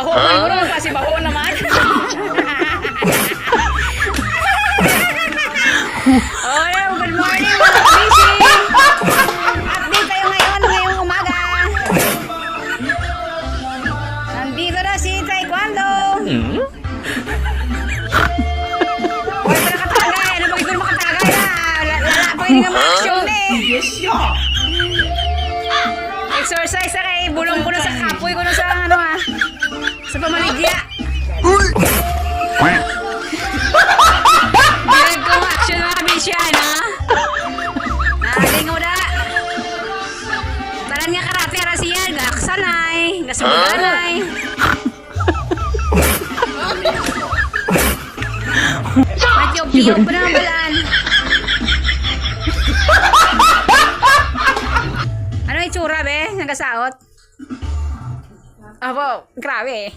baho. Siguro kasi baho naman. Oh, good morning mga kabisi. Update tayo ngayong umaga. Nandito na si Taekwondo. Huwag na nakatagay. Ano ba ito makatagay na? Lalapag hindi nga ma-action eh. Exercise na kay bulong ko na sa kapoy ko na sa ano ah. Sa pamaligya. Direct kong action mga kabisyan ha. Naling mo na. Taran nga karate arasiyan. Gaksanay. Gasubudanay. Matiyog-tiyog pa naman balaan. Ano yung tsura be? Nagasaot? Apo, grabe eh.